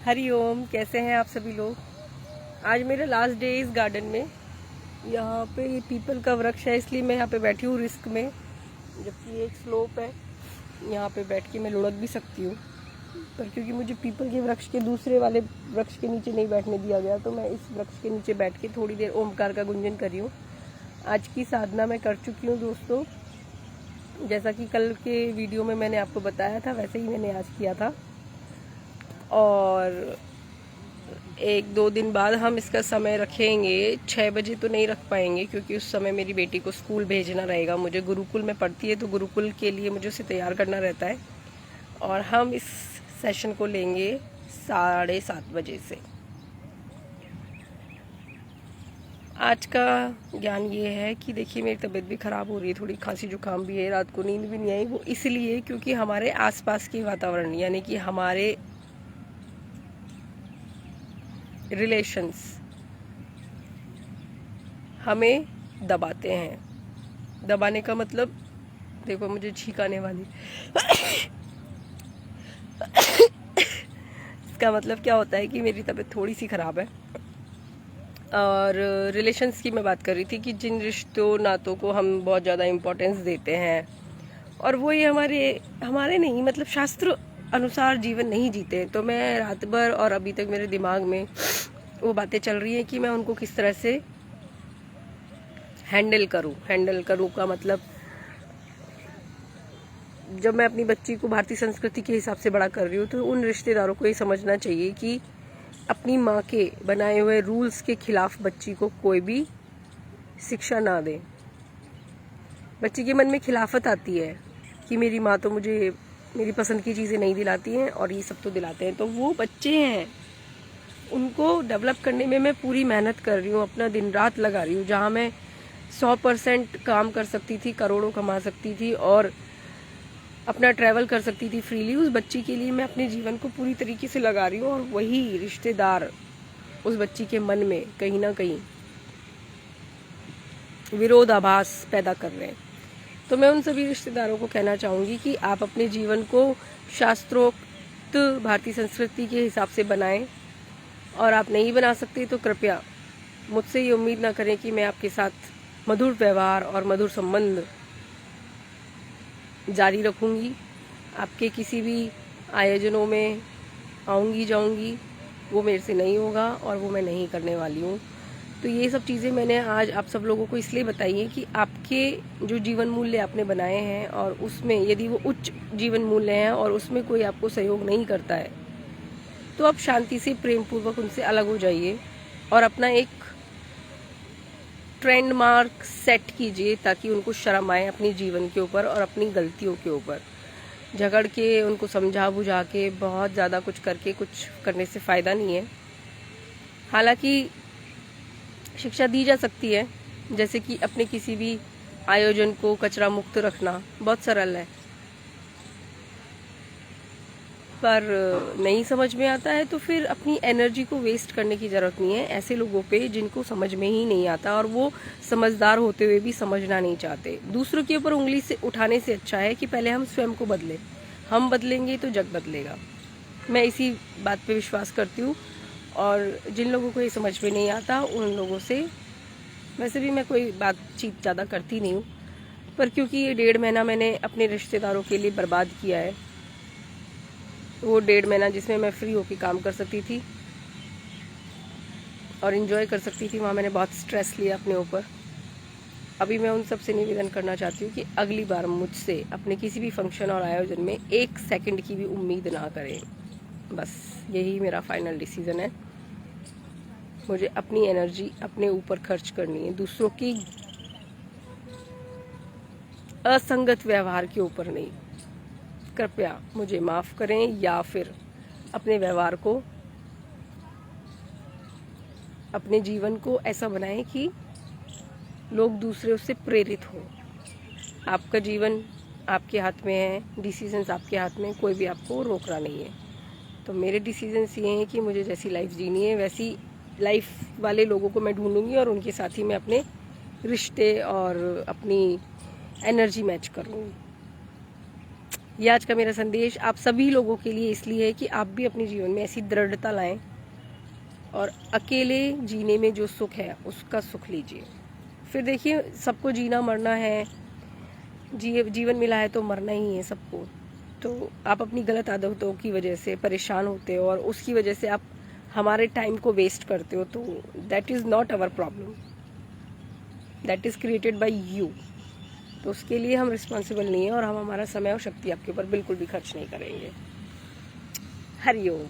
हरि ओम। कैसे हैं आप सभी लोग। आज मेरा लास्ट डे इस गार्डन में। यहाँ पे ये पीपल का वृक्ष है, इसलिए मैं यहाँ पे बैठी हूँ रिस्क में, जबकि एक स्लोप है। यहाँ पे बैठ के मैं लुढ़क भी सकती हूँ, पर क्योंकि मुझे पीपल के वृक्ष के दूसरे वाले वृक्ष के नीचे नहीं बैठने दिया गया, तो मैं इस वृक्ष के नीचे बैठ के थोड़ी देर ओमकार का गुंजन कर रही हूँ। आज की साधना मैं कर चुकी हूँ दोस्तों। जैसा कि कल के वीडियो में मैंने आपको बताया था, वैसे ही मैंने आज किया था। और 1-2 दिन बाद हम इसका समय रखेंगे। 6 बजे तो नहीं रख पाएंगे, क्योंकि उस समय मेरी बेटी को स्कूल भेजना रहेगा। मुझे गुरुकुल में पढ़ती है, तो गुरुकुल के लिए मुझे उसे तैयार करना रहता है। और हम इस सेशन को लेंगे 7:30 बजे से। आज का ज्ञान ये है कि देखिए, मेरी तबीयत भी ख़राब हो रही है, थोड़ी खांसी जुकाम भी है, रात को नींद भी नहीं आई। वो इसलिए क्योंकि हमारे आसपास के वातावरण, यानी कि हमारे रिलेशंस हमें दबाते हैं। दबाने का मतलब, देखो मुझे छींक आने वाली इसका मतलब क्या होता है कि मेरी तबीयत थोड़ी सी ख़राब है। और रिलेशंस की मैं बात कर रही थी कि जिन रिश्तों नातों को हम बहुत ज़्यादा इम्पोर्टेंस देते हैं, और वो ये हमारे नहीं, मतलब शास्त्र अनुसार जीवन नहीं जीते हैं। तो मैं रात भर और अभी तक मेरे दिमाग में वो बातें चल रही हैं कि मैं उनको किस तरह से हैंडल करूं का मतलब, जब मैं अपनी बच्ची को भारतीय संस्कृति के हिसाब से बड़ा कर रही हूँ, तो उन रिश्तेदारों को ये समझना चाहिए कि अपनी माँ के बनाए हुए रूल्स के खिलाफ बच्ची को कोई भी शिक्षा ना दे। बच्ची के मन में खिलाफत आती है कि मेरी माँ तो मुझे मेरी पसंद की चीज़ें नहीं दिलाती हैं और ये सब तो दिलाते हैं। तो वो बच्चे हैं, उनको डेवलप करने में मैं पूरी मेहनत कर रही हूँ, अपना दिन रात लगा रही हूँ। जहाँ मैं 100% काम कर सकती थी, करोड़ों कमा सकती थी और अपना ट्रैवल कर सकती थी फ्रीली, उस बच्ची के लिए मैं अपने जीवन को पूरी तरीके से लगा रही हूँ। और वही रिश्तेदार उस बच्ची के मन में कहीं ना कहीं विरोधाभास पैदा कर रहे हैं। तो मैं उन सभी रिश्तेदारों को कहना चाहूँगी कि आप अपने जीवन को शास्त्रोक्त भारतीय संस्कृति के हिसाब से बनाएं, और आप नहीं बना सकते तो कृपया मुझसे ये उम्मीद ना करें कि मैं आपके साथ मधुर व्यवहार और मधुर संबंध जारी रखूँगी। आपके किसी भी आयोजनों में आऊँगी जाऊँगी, वो मेरे से नहीं होगा और वो मैं नहीं करने वाली हूँ। तो ये सब चीज़ें मैंने आज आप सब लोगों को इसलिए बताई है कि आपके जो जीवन मूल्य आपने बनाए हैं, और उसमें यदि वो उच्च जीवन मूल्य हैं और उसमें कोई आपको सहयोग नहीं करता है, तो आप शांति से प्रेम पूर्वक उनसे अलग हो जाइए और अपना एक ट्रेंड मार्क सेट कीजिए, ताकि उनको शर्म आए अपने जीवन के ऊपर और अपनी गलतियों के ऊपर। झगड़ के, उनको समझा बुझा के, बहुत ज़्यादा कुछ करके कुछ करने से फ़ायदा नहीं है। हालांकि शिक्षा दी जा सकती है, जैसे कि अपने किसी भी आयोजन को कचरा मुक्त रखना बहुत सरल है, पर नहीं समझ में आता है तो फिर अपनी एनर्जी को वेस्ट करने की ज़रूरत नहीं है ऐसे लोगों पे जिनको समझ में ही नहीं आता, और वो समझदार होते हुए भी समझना नहीं चाहते। दूसरों के ऊपर उंगली से उठाने से अच्छा है कि पहले हम स्वयं को बदलें। हम बदलेंगे तो जग बदलेगा। मैं इसी बात पे विश्वास करती हूँ। और जिन लोगों को ये समझ में नहीं आता, उन लोगों से वैसे भी मैं कोई बातचीत ज़्यादा करती नहीं हूँ, पर क्योंकि ये 1.5 महीना मैंने अपने रिश्तेदारों के लिए बर्बाद किया है, वो 1.5 महीना जिसमें मैं फ्री होकर काम कर सकती थी और एंजॉय कर सकती थी, वहाँ मैंने बहुत स्ट्रेस लिया अपने ऊपर। अभी मैं उन सब से निवेदन करना चाहती हूँ कि अगली बार मुझसे अपने किसी भी फंक्शन और आयोजन में 1 सेकंड की भी उम्मीद ना करें। बस यही मेरा फाइनल डिसीजन है। मुझे अपनी एनर्जी अपने ऊपर खर्च करनी है, दूसरों की असंगत व्यवहार के ऊपर नहीं। कृपया मुझे माफ़ करें, या फिर अपने व्यवहार को, अपने जीवन को ऐसा बनाएं कि लोग दूसरे से प्रेरित हों। आपका जीवन आपके हाथ में है, डिसीजंस आपके हाथ में, कोई भी आपको रोक रहा नहीं है। तो मेरे डिसीजंस ये हैं कि मुझे जैसी लाइफ जीनी है वैसी लाइफ वाले लोगों को मैं ढूंढूंगी, और उनके साथ ही मैं अपने रिश्ते और अपनी एनर्जी मैच कर लूँगी। ये आज का मेरा संदेश आप सभी लोगों के लिए इसलिए है कि आप भी अपने जीवन में ऐसी दृढ़ता लाएं और अकेले जीने में जो सुख है उसका सुख लीजिए। फिर देखिए, सबको जीना मरना है, जीवन मिला है तो मरना ही है सबको। तो आप अपनी गलत आदतों की वजह से परेशान होते हो और उसकी वजह से आप हमारे टाइम को वेस्ट करते हो, तो that is not our problem, that is created by you. तो उसके लिए हम रिस्पॉन्सिबल नहीं है और हम हमारा समय और शक्ति आपके ऊपर बिल्कुल भी खर्च नहीं करेंगे। हरिओम।